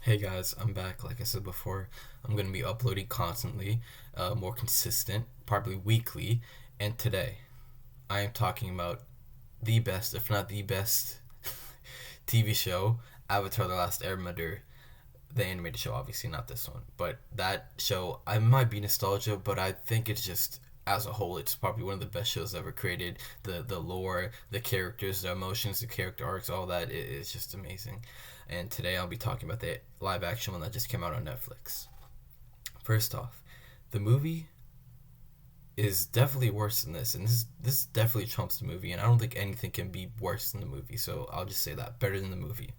Hey guys, I'm back. Like I said before, I'm going to be uploading constantly, more consistent, probably weekly. And today, I am talking about the best, if not the best, TV show, Avatar The Last Airbender, the animated show, obviously, not this one. But that show, I might be nostalgia, but I think it's just, as a whole, it's probably one of the best shows ever created. The lore, the characters, the emotions, the character arcs, all that is just amazing. And today I'll be talking about the live action one that just came out on Netflix. First off, the movie is definitely worse than this, and this definitely trumps the movie, and I don't think anything can be worse than the movie. So I'll just say that better than the movie.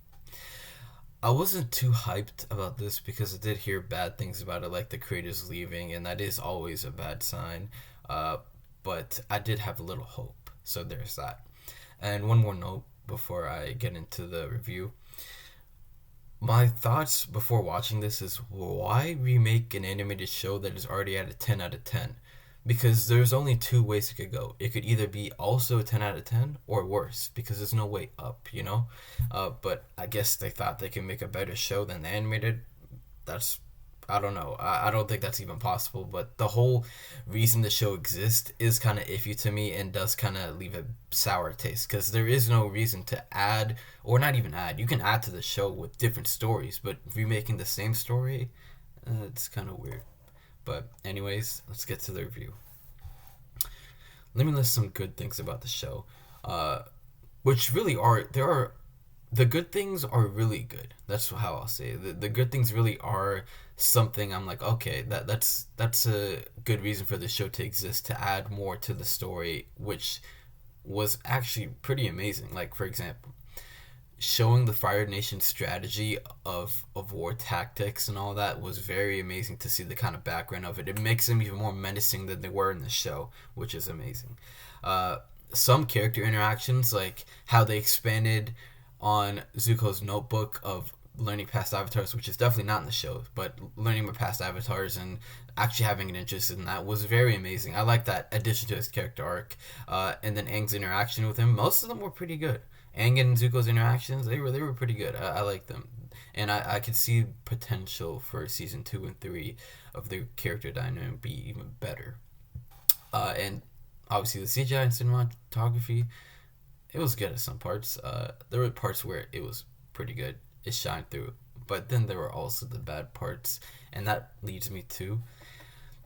I wasn't too hyped about this because I did hear bad things about it, like the creators leaving, and that is always a bad sign. Uh, but I did have a little hope, so there's that. And one more note before I get into the review. My thoughts before watching this is why remake an animated show that is already at a 10 out of 10? Because there's only two ways it could go. It could either be also a 10 out of 10 or worse because there's no way up, you know? But I guess they thought they could make a better show than the animated. That's I don't know. I don't think that's even possible. But the whole reason the show exists is kind of iffy to me and does kind of leave a sour taste because there is no reason to add or not even add. You can add to the show with different stories, but remaking the same story, it's kind of weird. But anyways, let's get to the review. Let me list some good things about the show, uh, which really are there are the good things are really good. That's how I'll say it. The good things really are something I'm like, okay, that's a good reason for the show to exist to add more to the story, which was actually pretty amazing. Like for example, showing the Fire Nation strategy of war tactics and all that was very amazing to see the kind of background of it. It makes them even more menacing than they were in the show, which is amazing. Uh, some character interactions, like how they expanded on Zuko's notebook of learning past avatars, which is definitely not in the show, but learning about past avatars and actually having an interest in that was very amazing. I like that addition to his character arc. And then Aang's interaction with him, most of them were pretty good. Aang and Zuko's interactions, they were pretty good. I like them, and I could see potential for season 2 and 3 of their character dynamic be even better. And obviously the CGI and cinematography, it was good at some parts. There were parts where it was pretty good. It shined through. But then there were also the bad parts. And that leads me to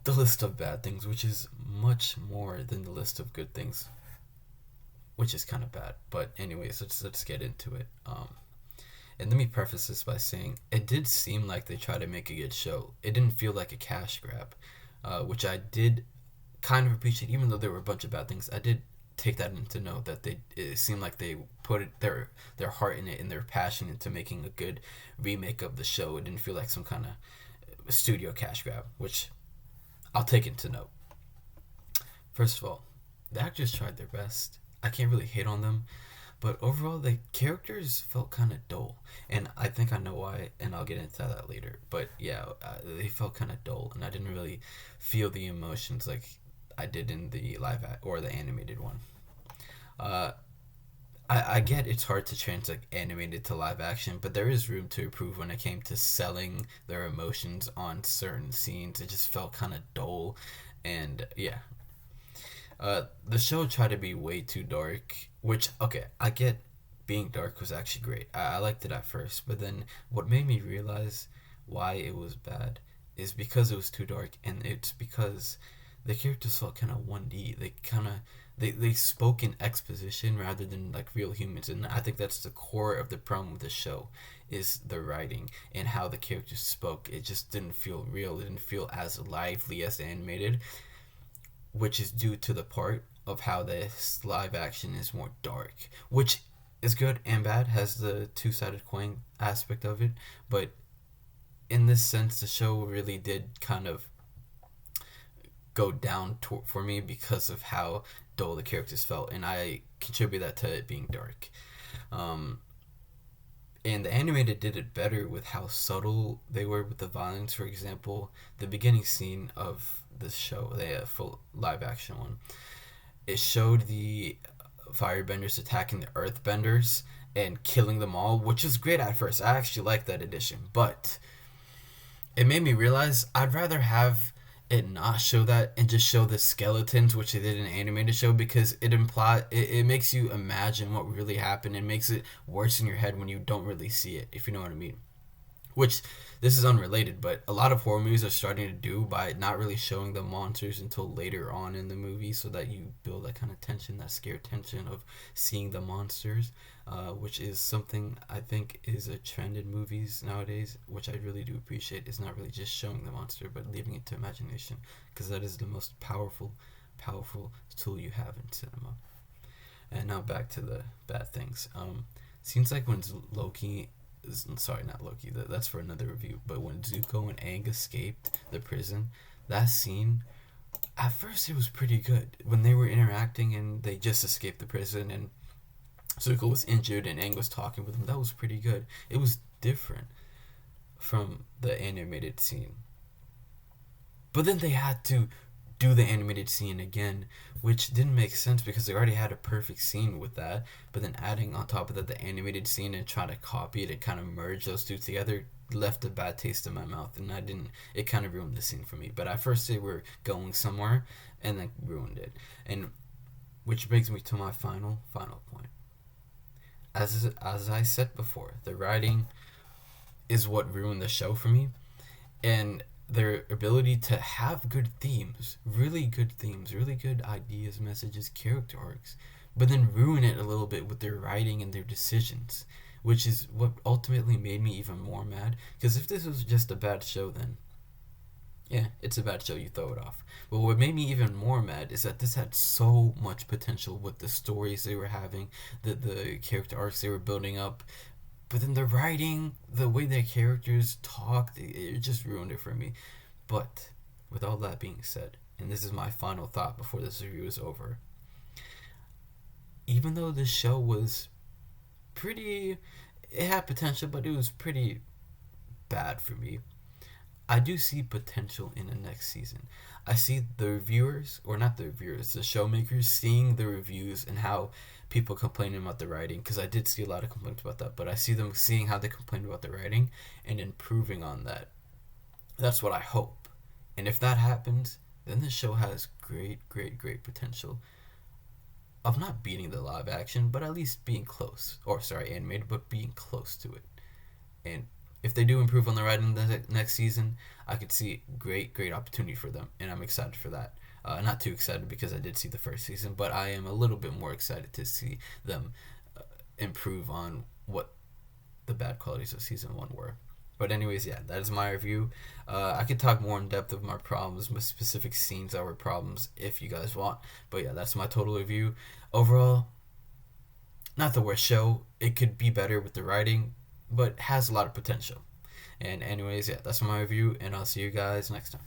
the list of bad things, which is much more than the list of good things, which is kind of bad. But anyways, let's get into it. And let me preface this by saying it did seem like they tried to make a good show. It didn't feel like a cash grab, which I did kind of appreciate, even though there were a bunch of bad things. I did take that into note that they it seemed like they put their heart in it and their passion into making a good remake of the show. It didn't feel like some kind of studio cash grab, which I'll take into note. First of all, the actors tried their best. I can't really hate on them, but overall the characters felt kind of dull, and I think I know why, and I'll get into that later. But yeah, they felt kind of dull, and I didn't really feel the emotions like I did in the or the animated one. Uh, I get it's hard to translate animated to live action, but there is room to improve when it came to selling their emotions on certain scenes. It just felt kind of dull, and yeah. The show tried to be way too dark, which, okay, I get being dark was actually great. I liked it at first, but then what made me realize why it was bad is because it was too dark, and it's because the characters felt kind of 1D. They spoke in exposition rather than like real humans, and I think that's the core of the problem with the show is the writing and how the characters spoke. It just didn't feel real. It didn't feel as lively as the animated, which is due to the part of how this live action is more dark, which is good and bad, has the two-sided coin aspect of it, but in this sense the show really did kind of go down for me because of how dull the characters felt, and I contribute that to it being dark. Um, and the animated did it better with how subtle they were with the violence. For example, the beginning scene of this show, the full live action one, it showed the firebenders attacking the earthbenders, and killing them all, which is great at first. I actually like that addition, but it made me realize I'd rather have it not show that and just show the skeletons, which they did in an animated show, because it makes you imagine what really happened and makes it worse in your head when you don't really see it, if you know what I mean. Which, this is unrelated, but a lot of horror movies are starting to do by not really showing the monsters until later on in the movie, so that you build that kind of tension, that scare tension of seeing the monsters, which is something I think is a trend in movies nowadays, which I really do appreciate. Is not really just showing the monster, but leaving it to imagination, because that is the most powerful tool you have in cinema. And now back to the bad things. Seems like when Loki, sorry, not Loki, that's for another review, but when Zuko and Aang escaped the prison, that scene, at first it was pretty good. When they were interacting and they just escaped the prison and Zuko was injured and Aang was talking with him, that was pretty good. It was different from the animated scene. But then they had to do the animated scene again, which didn't make sense because they already had a perfect scene with that. But then adding on top of that the animated scene and trying to copy it and kind of merge those two together left a bad taste in my mouth, and I didn't. It kind of ruined the scene for me. But at first they were going somewhere, and then ruined it. And which brings me to my final point. As I said before, the writing is what ruined the show for me, and their ability to have good themes, really good ideas, messages, character arcs, but then ruin it a little bit with their writing and their decisions, which is what ultimately made me even more mad. Because if this was just a bad show, then yeah, it's a bad show, you throw it off. But what made me even more mad is that this had so much potential with the stories they were having, the character arcs they were building up, but then the writing, the way their characters talked, it just ruined it for me. But with all that being said, and this is my final thought before this review is over, even though this show was pretty, it had potential, but it was pretty bad for me, I do see potential in the next season. I see the reviewers, or not the reviewers, the showmakers seeing the reviews and how people complaining about the writing, because I did see a lot of complaints about that, but I see them seeing how they complained about the writing and improving on that. That's what I hope. And if that happens, then the show has great potential of not beating the live action, but at least being close. Or, sorry, animated, but being close to it. And if they do improve on the writing the next season, I could see great opportunity for them, and I'm excited for that. Not too excited because I did see the first season, but I am a little bit more excited to see them improve on what the bad qualities of season 1 were. But anyways, yeah, that is my review. I could talk more in depth of my problems, with specific scenes that were problems, if you guys want. But yeah, that's my total review. Overall, not the worst show. It could be better with the writing, but has a lot of potential. And anyways, yeah, that's my review, and I'll see you guys next time.